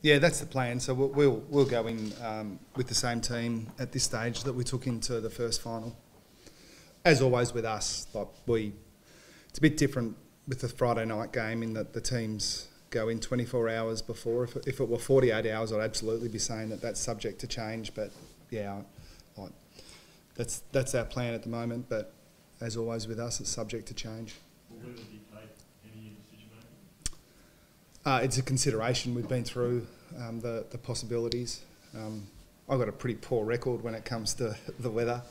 Yeah, that's the plan. So we'll go in with the same team at this stage that we took into the first final. As always with us, it's a bit different with the Friday night game in that the teams go in 24 hours before. If it were 48 hours, I'd absolutely be saying that that's subject to change. But yeah, that's our plan at the moment. But as always with us, it's subject to change. Will weather dictate any decision making? It's a consideration. We've been through the possibilities. I've got a pretty poor record when it comes to the weather.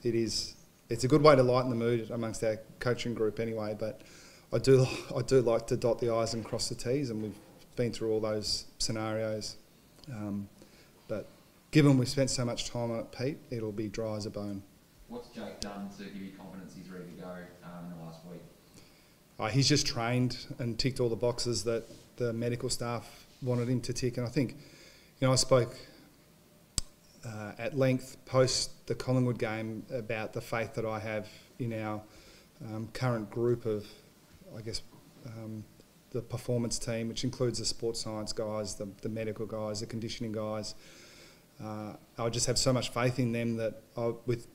It's a good way to lighten the mood amongst our coaching group anyway, but I do like to dot the I's and cross the T's, and we've been through all those scenarios. But given we've spent so much time on it, Pete, it'll be dry as a bone. What's Jake done to give you confidence he's ready to go in the last week? He's just trained and ticked all the boxes that the medical staff wanted him to tick, and I think, I spoke at length post the Collingwood game about the faith that I have in our current group of, the performance team, which includes the sports science guys, the medical guys, the conditioning guys. I just have so much faith in them that with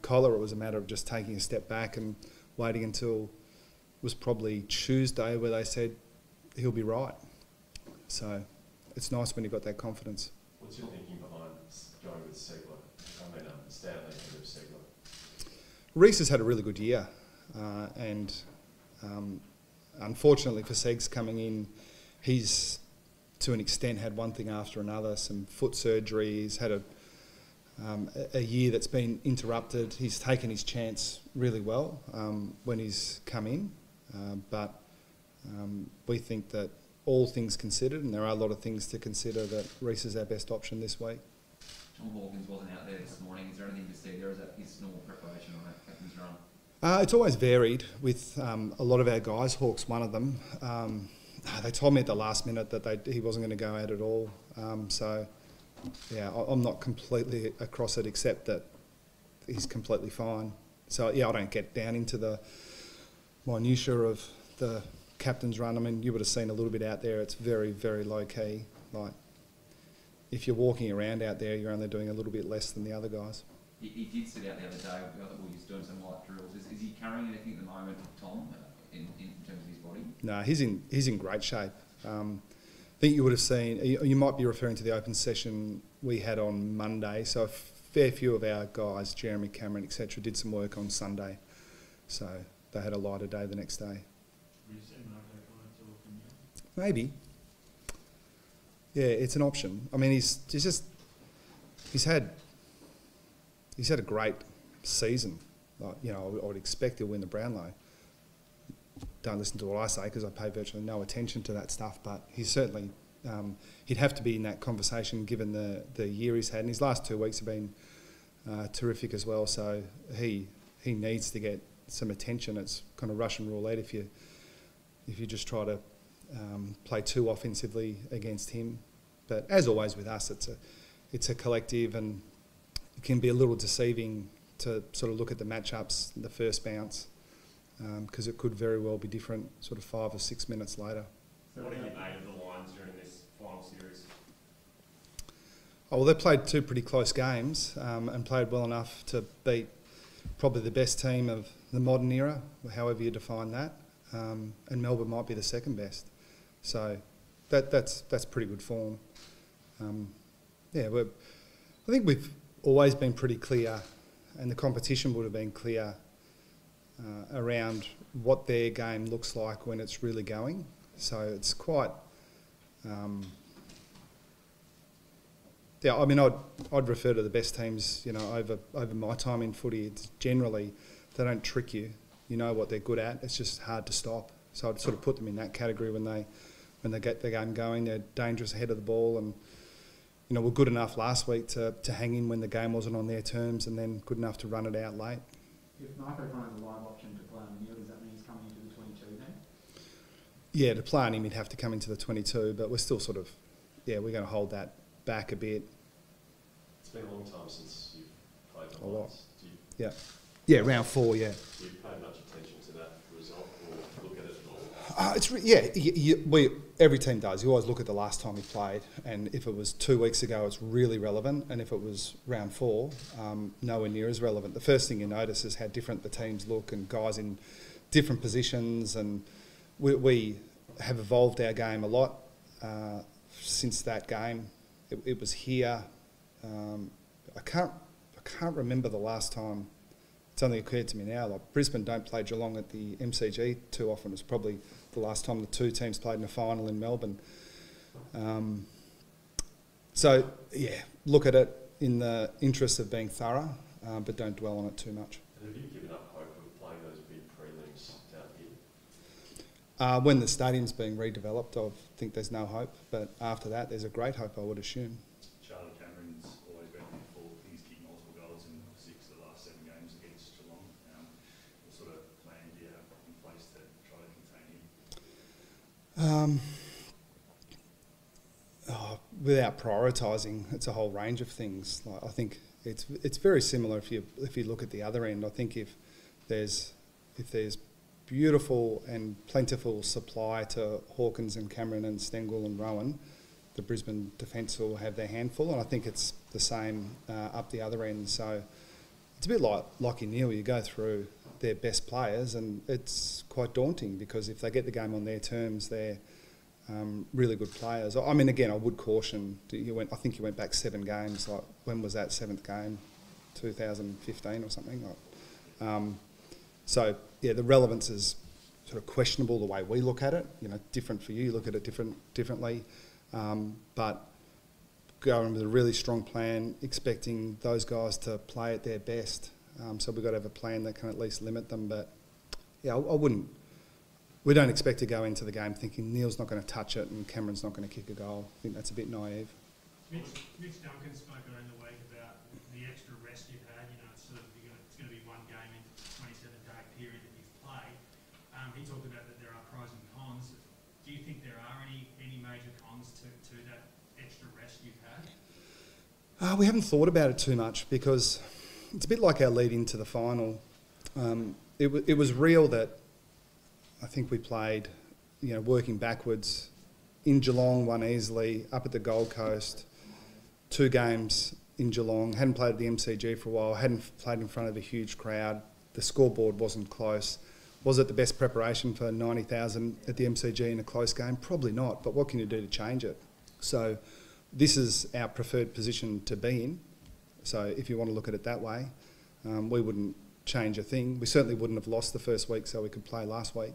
Collar, it was a matter of just taking a step back and waiting until it was probably Tuesday where they said he'll be right. So it's nice when you've got that confidence. What's your thinking behind going with Segler? Stanley instead of Segler? Reece has had a really good year, and unfortunately for Segs coming in, he's to an extent had one thing after another, some foot surgery. He's had a year that's been interrupted. He's taken his chance really well when he's come in, but we think that all things considered, and there are a lot of things to consider, that Reece is our best option this week. John Hawkins wasn't out there this morning. Is there anything to see there? Is that his normal preparation on that captain's run? It's always varied with a lot of our guys. Hawk's one of them. They told me at the last minute that he wasn't going to go out at all. So, yeah, I'm not completely across it, except that he's completely fine. So, yeah, I don't get down into the minutiae of the captain's run. I mean, you would have seen a little bit out there. It's very, very low key. Like, if you're walking around out there, you're only doing a little bit less than the other guys. He did sit out the other day. I thought he was doing some light drills. Is he carrying anything at the moment, Tom, in terms of his body? No, he's in great shape. I think you would have seen. You might be referring to the open session we had on Monday. So a fair few of our guys, Jeremy, Cameron, etc., did some work on Sunday. So they had a lighter day the next day. Will you see Marco O'Connor to look in there? Maybe. Yeah, it's an option. I mean, he's had a great season. Like, I would expect he'll win the Brownlow. Don't listen to what I say because I pay virtually no attention to that stuff. But he's certainly he'd have to be in that conversation given the year he's had. And his last 2 weeks have been terrific as well. So he needs to get some attention. It's kind of Russian roulette if you just try to play too offensively against him. But as always with us, it's a collective, and it can be a little deceiving to sort of look at the matchups, the first bounce, because it could very well be different sort of 5 or 6 minutes later. So what have you made of the Lions during this final series? Oh, well, they played 2 pretty close games and played well enough to beat probably the best team of the modern era, however you define that. And Melbourne might be the second best. So that's pretty good form. I think we've always been pretty clear, and the competition would have been clear around what their game looks like when it's really going. So it's quite... I'd refer to the best teams, over my time in footy. It's generally, they don't trick you. You know what they're good at. It's just hard to stop. So I'd sort of put them in that category when they get their game going. They're dangerous ahead of the ball, and were good enough last week to hang in when the game wasn't on their terms, and then good enough to run it out late. If Marco O'Connor's a live option to play on the does that mean he's coming into the 22 then? Yeah, to play on him, he'd have to come into the 22, but we're still sort of, we're going to hold that back a bit. It's been a long time since you've played the Lions. Yeah, round 4, yeah. Do you pay much attention to that result or look at it at Every team does. You always look at the last time he played, and if it was 2 weeks ago, it's really relevant, and if it was round 4, nowhere near as relevant. The first thing you notice is how different the teams look, and guys in different positions, and we have evolved our game a lot since that game. It was here. I can't remember the last time. It's only occurred to me now. Like Brisbane don't play Geelong at the MCG too often. It's probably the last time the two teams played in a final in Melbourne. So yeah, look at it in the interest of being thorough, but don't dwell on it too much. And have you given up hope of playing those big prelims down here? When the stadium's being redeveloped, I think there's no hope. But after that, there's a great hope, I would assume. Charlie Cameron's always been for he's kicked multiple goals in 6 of the last 7 games against Geelong. What sort of plan do you have in place to try to contain him? Without prioritising, it's a whole range of things. Like, I think it's very similar if you look at the other end. I think if there's beautiful and plentiful supply to Hawkins and Cameron and Stengel and Rowan, the Brisbane defence will have their handful, and I think it's the same up the other end. So it's a bit like Lachie Neale. You go through their best players, and it's quite daunting because if they get the game on their terms, they're really good players. I mean, again, I would caution. I think you went back 7 games. Like, when was that 7th game? 2015 or something. So yeah, the relevance is sort of questionable the way we look at it. Different for you. You look at it differently. But going with a really strong plan, expecting those guys to play at their best. So we've got to have a plan that can at least limit them. But yeah, I wouldn't. We don't expect to go into the game thinking Neil's not going to touch it and Cameron's not going to kick a goal. I think that's a bit naive. Mitch Duncan spoke during the week about the extra rest you've had. It's going to be 1 game into the 27-day period that you've played. He talked about that there are pros and cons. Do you think there are any major cons to that extra rest you've had? We haven't thought about it too much because it's a bit like our lead into the final. It was real that I think we played, working backwards in Geelong, won easily, up at the Gold Coast, 2 games in Geelong, hadn't played at the MCG for a while, hadn't played in front of a huge crowd, the scoreboard wasn't close. Was it the best preparation for 90,000 at the MCG in a close game? Probably not, but what can you do to change it? So this is our preferred position to be in. So if you want to look at it that way, we wouldn't change a thing. We certainly wouldn't have lost the first week so we could play last week.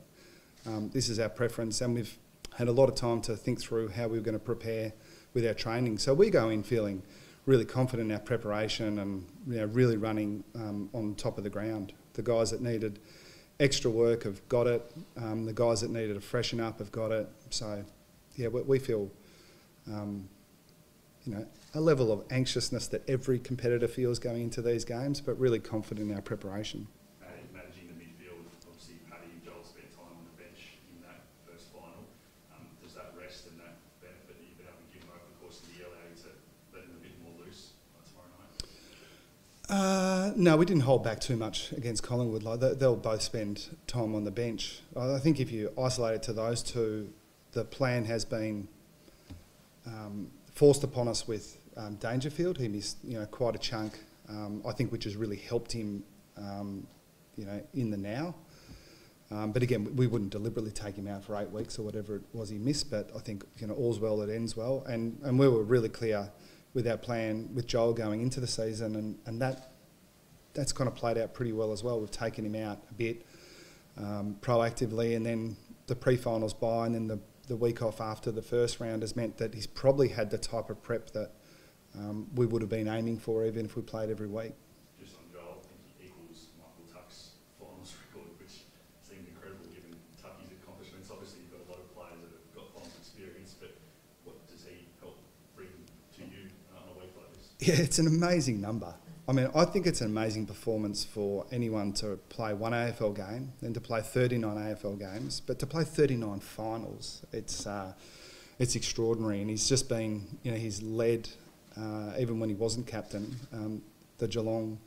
This is our preference, and we've had a lot of time to think through how we were going to prepare with our training. So we go in feeling really confident in our preparation and really running on top of the ground. The guys that needed extra work have got it. The guys that needed to freshen up have got it. So yeah, we feel a level of anxiousness that every competitor feels going into these games, but really confident in our preparation. Managing the midfield, obviously Paddy and Joel spent time on the bench in that first final. Does that rest and that benefit that you've been able to give them over the course of the year allow you to let them a bit more loose tomorrow night? No, we didn't hold back too much against Collingwood. They'll both spend time on the bench. I think if you isolate it to those two, the plan has been forced upon us with Dangerfield. He missed quite a chunk, I think, which has really helped him in the now. But again, we wouldn't deliberately take him out for 8 weeks or whatever it was he missed, but I think all's well that ends well. And we were really clear with our plan with Joel going into the season, and that's kind of played out pretty well as well. We've taken him out a bit proactively, and then the pre-finals bye and then the week off after the first round has meant that he's probably had the type of prep that we would have been aiming for even if we played every week. Just on Joel, I think he equals Michael Tuck's finals record, which seemed incredible given Tucky's accomplishments. Obviously you've got a lot of players that have got finals experience, but what does he help bring to you on a week like this? Yeah, it's an amazing number. I mean, I think it's an amazing performance for anyone to play 1 AFL game, then to play 39 AFL games, but to play 39 finals, it's extraordinary. And he's just been, he's led, even when he wasn't captain, the Geelong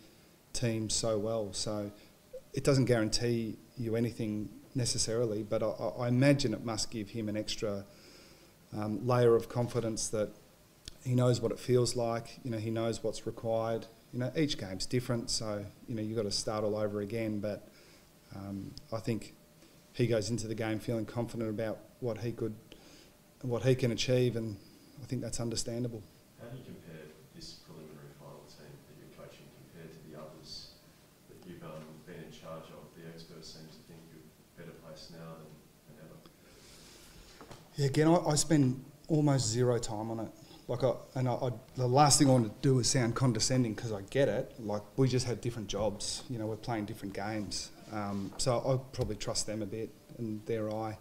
team so well. So it doesn't guarantee you anything necessarily, but I imagine it must give him an extra layer of confidence that he knows what it feels like. You know, he knows what's required. You know, each game's different, so you know you've got to start all over again. But I think he goes into the game feeling confident about what he can achieve, and I think that's understandable. How do you compare this preliminary final team that you're coaching compared to the others that you've been in charge of? The experts seem to think you're better placed now than ever. Yeah, again, I spend almost zero time on it. Like, the last thing I want to do is sound condescending because I get it. Like, we just have different jobs. You know, we're playing different games. So I probably trust them a bit and their eye.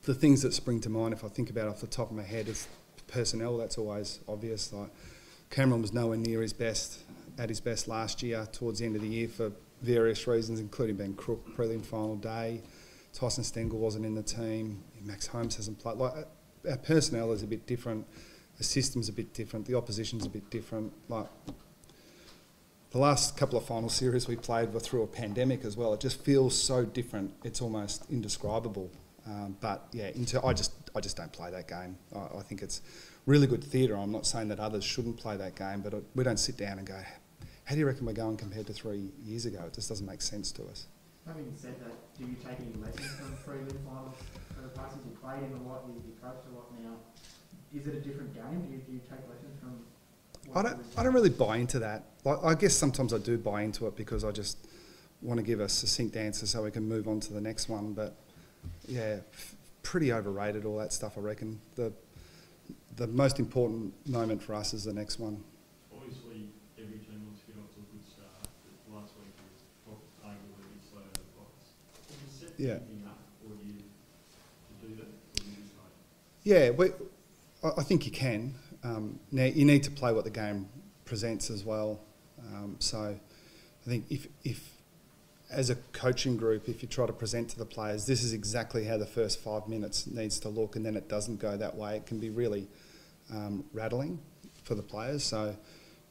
The things that spring to mind, if I think about it off the top of my head, is personnel. That's always obvious. Like, Cameron was nowhere near his best, at his best last year, towards the end of the year for various reasons, including being crook prelim final day. Tyson Stengel wasn't in the team. Max Holmes hasn't played. Like, our personnel is a bit different. The system's a bit different. The opposition's a bit different. Like, the last couple of final series we played were through a pandemic as well. It just feels so different. It's almost indescribable. But yeah, I just don't play that game. I think it's really good theatre. I'm not saying that others shouldn't play that game, but we don't sit down and go, how do you reckon we're going compared to 3 years ago? It just doesn't make sense to us. Having said that, do you take any lessons from prelim finals for the places you played in a lot, you coached a lot now? Is it a different game? Do you take lessons from? I don't really buy into that. Like, I guess sometimes I do buy into it because I just want to give a succinct answer so we can move on to the next one. But yeah, pretty overrated, all that stuff, I reckon. The most important moment for us is the next one. Obviously, every team wants to get off to a good start. But last week was top of the table where we slowed out the box. Can you set anything up, or do you do that, or do you just like? Yeah, I think you can. Now, you need to play what the game presents as well. So I think if as a coaching group, if you try to present to the players, this is exactly how the first 5 minutes needs to look, and then it doesn't go that way, it can be really rattling for the players. So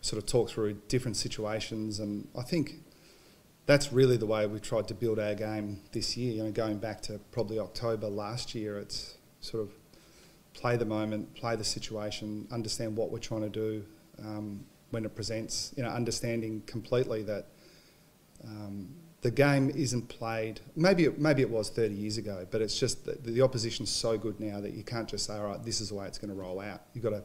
sort of talk through different situations, and I think that's really the way we tried to build our game this year. You know, going back to probably October last year, it's sort of play the moment, play the situation, understand what we're trying to do when it presents. You know, understanding completely that the game isn't played. Maybe it was 30 years ago, but it's just that the opposition's so good now that you can't just say, all right, this is the way it's going to roll out. You've got to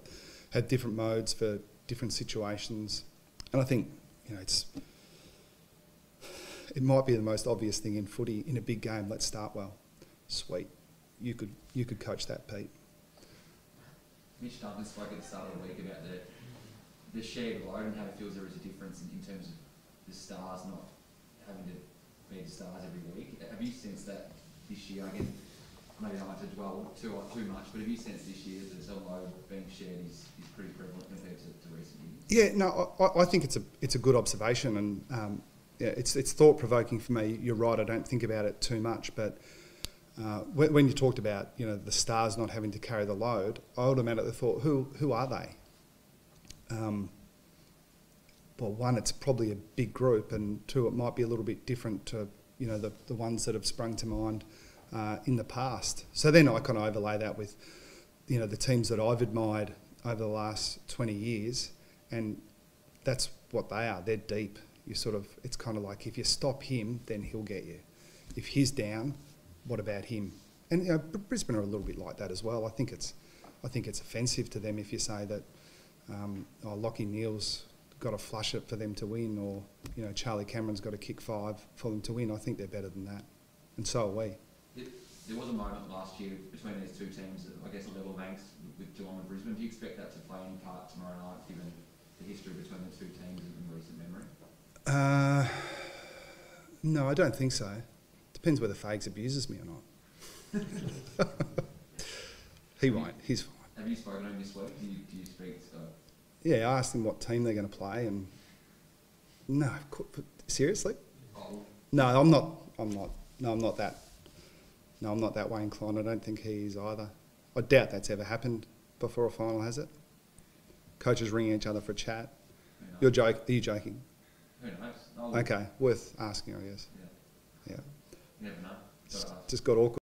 have different modes for different situations, and I think, you know, it might be the most obvious thing in footy in a big game. Let's start well. Sweet, you could coach that, Pete. Mitch Duncan spoke at the start of the week about the shared load and how it feels there is a difference in terms of the stars not having to be the stars every week. Have you sensed that this year? Again, maybe not to dwell too much, but have you sensed this year that the load being shared is pretty prevalent compared to recent years? Yeah, no, I think it's a good observation, and yeah, it's thought provoking for me. You're right. I don't think about it too much, but. When you talked about, you know, the stars not having to carry the load, I automatically thought, who are they? Well, one, it's probably a big group, and two, it might be a little bit different to, you know, the ones that have sprung to mind in the past. So then I kind of overlay that with, you know, the teams that I've admired over the last 20 years, and that's what they are. They're deep. It's kind of like, if you stop him, then he'll get you. If he's down, what about him? And, you know, Brisbane are a little bit like that as well. I think it's offensive to them if you say that Lachie Neale's got to flush it for them to win, or, you know, Charlie Cameron's got to kick 5 for them to win. I think they're better than that, and so are we. There was a moment last year between these two teams, I guess a level of angst with Geelong and Brisbane. Do you expect that to play any part tomorrow night, given the history between the two teams in recent memory? No, I don't think so. Depends whether Fags abuses me or not. He won't. He's fine. Have you spoken to him this week? Do you speak? Yeah, I asked him what team they're going to play, and no, seriously? Oh. No, I'm not. No, I'm not that. No, I'm not that way inclined. I don't think he is either. I doubt that's ever happened before a final, has it? Coaches ringing each other for a chat. Are you joking? Who knows? Okay, worth asking, I guess. Yeah. Yeah. You never know. Got just got awkward.